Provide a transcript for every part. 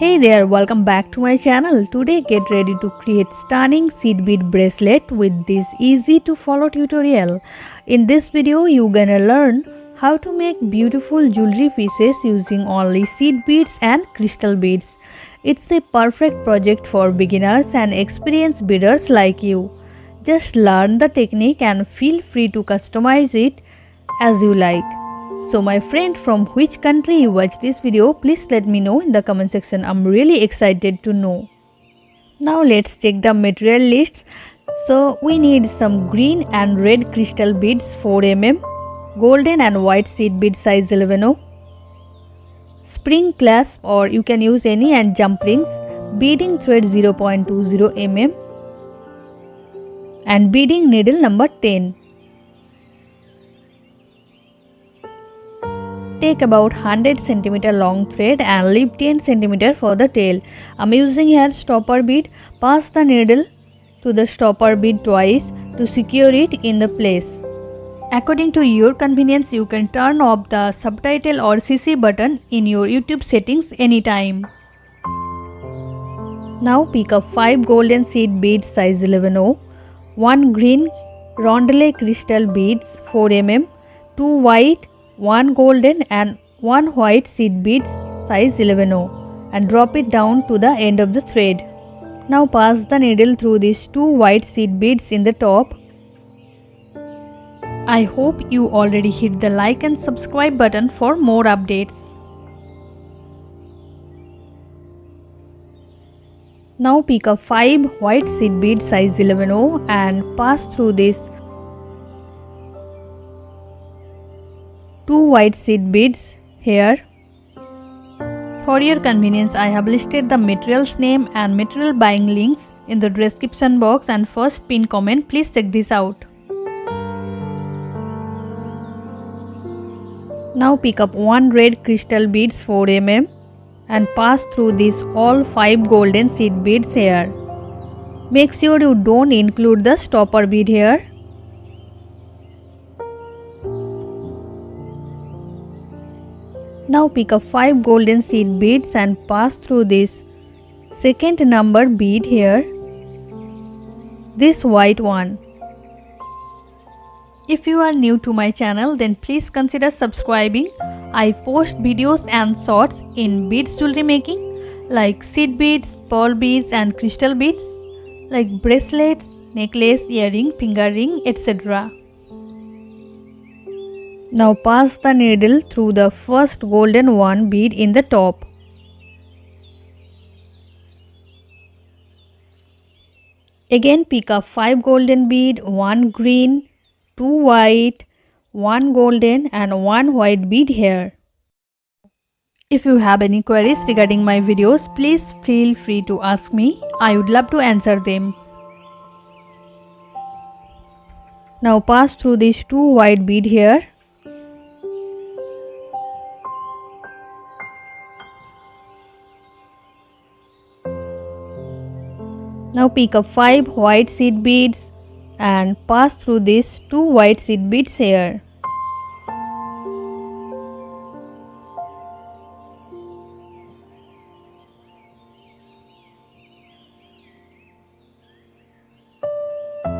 Hey there, welcome back to my channel. Today get ready to create stunning seed bead bracelet with this easy to follow tutorial. In this video you gonna learn how to make beautiful jewelry pieces using only seed beads and crystal beads. It's a perfect project for beginners and experienced beaders like you. Just learn the technique and feel free to customize it as you like. So my friend, from which country you watch this video, please let me know in the comment section. I'm really excited to know. Now let's check the material lists. So we need some green and red crystal beads 4 mm, golden and white seed bead size 11/0, spring clasp or you can use any, and jump rings, beading thread 0.20 mm and beading needle number 10. Take about 100 cm long thread and leave 10 cm for the tail. I'm using here stopper bead. Pass the needle to the stopper bead twice to secure it in the place. According to your convenience, you can turn off the subtitle or CC button in your YouTube settings anytime. Now pick up 5 golden seed beads size 11/0, 1 green rondelle crystal beads 4 mm, 2 white, 1 golden and 1 white seed beads size 11/0 and drop it down to the end of the thread. Now pass the needle through these 2 white seed beads in the top. I hope you already hit the like and subscribe button for more updates. Now pick up 5 white seed beads size 11/0 and pass through this 2 white seed beads here. For your convenience, I have listed the material's name and material buying links in the description box and first pin comment. Please check this out. Now pick up 1 red crystal beads 4 mm and pass through these all 5 golden seed beads here. Make sure you don't include the stopper bead here. Now pick up 5 golden seed beads and pass through this second number bead here, this white one. If you are new to my channel, then please consider subscribing. I post videos and shorts in beads jewelry making like seed beads, pearl beads and crystal beads like bracelets, necklace, earring, finger ring, etc. Now pass the needle through the first golden one bead in the top. Again pick up 5 golden bead, 1 green, 2 white, 1 golden and 1 white bead here. If you have any queries regarding my videos, please feel free to ask me. I would love to answer them. Now pass through these 2 white bead here. Now pick up 5 white seed beads and pass through these 2 white seed beads here.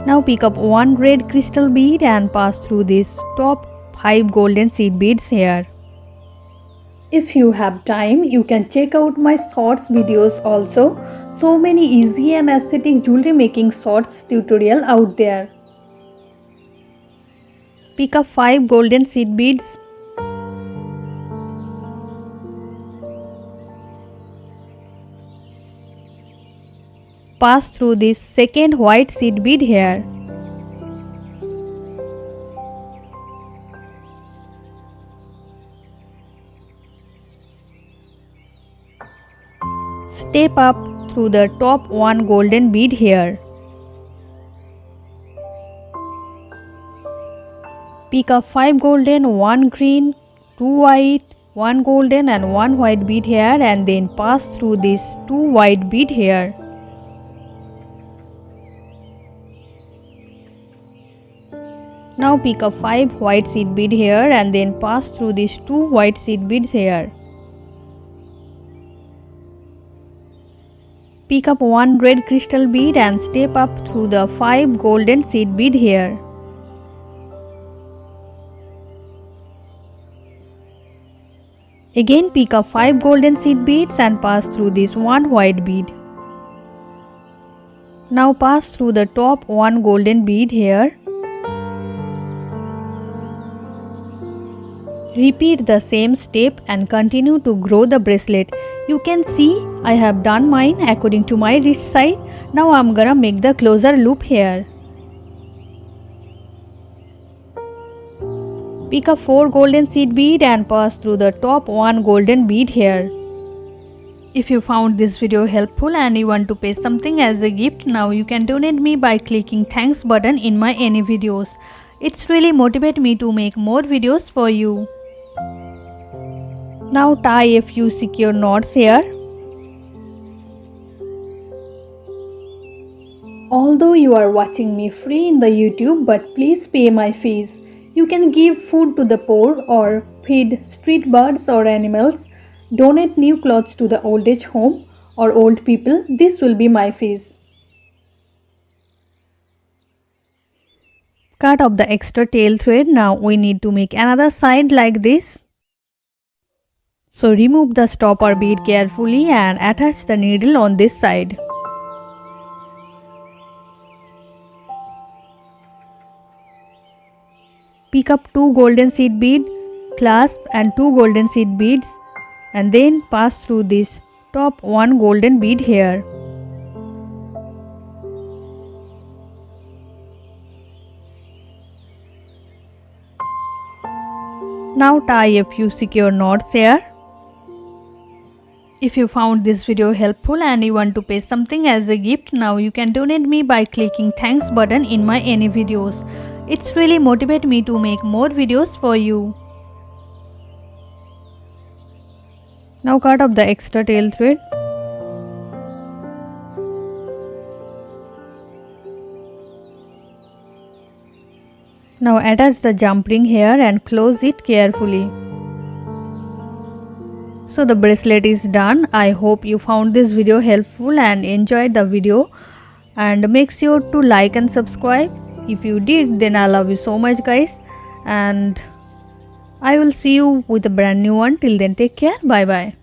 Now pick up 1 red crystal bead and pass through these top 5 golden seed beads here. If you have time, you can check out my shorts videos also. So many easy and aesthetic jewelry making shorts tutorial out there. Pick up 5 golden seed beads. Pass through this second white seed bead here. Step up through the top 1 golden bead here. Pick up 5 golden, 1 green, 2 white, 1 golden and 1 white bead here and then pass through this 2 white bead here. Now pick up 5 white seed bead here and then pass through these 2 white seed beads here. Pick up one red crystal bead and step up through the 5 golden seed bead here. Again pick up 5 golden seed beads and pass through this one white bead. Now pass through the top one golden bead here. Repeat the same step and continue to grow the bracelet. You can see I have done mine according to my wrist size. Now I am gonna make the closer loop here. Pick up 4 golden seed bead and pass through the top one golden bead here. If you found this video helpful and you want to pay something as a gift, now you can donate me by clicking thanks button in my any videos. It's really motivate me to make more videos for you. Now tie a few secure knots here. Although you are watching me free in the YouTube, but please pay my fees. You can give food to the poor or feed street birds or animals, donate new clothes to the old age home or old people. This will be my fees. Cut off the extra tail thread. Now we need to make another side like this. So remove the stopper bead carefully and attach the needle on this side. Pick up 2 golden seed bead, clasp and 2 golden seed beads and then pass through this top one golden bead here. Now tie a few secure knots here. If you found this video helpful and you want to pay something as a gift, now you can donate me by clicking thanks button in my any videos. It's really motivate me to make more videos for you. Now cut off the extra tail thread. Now attach the jump ring here and close it carefully. So the bracelet is done. I hope you found this video helpful and enjoyed the video, and make sure to like and subscribe. If you did, then I love you so much guys, and I will see you with a brand new one. Till then, take care. Bye bye.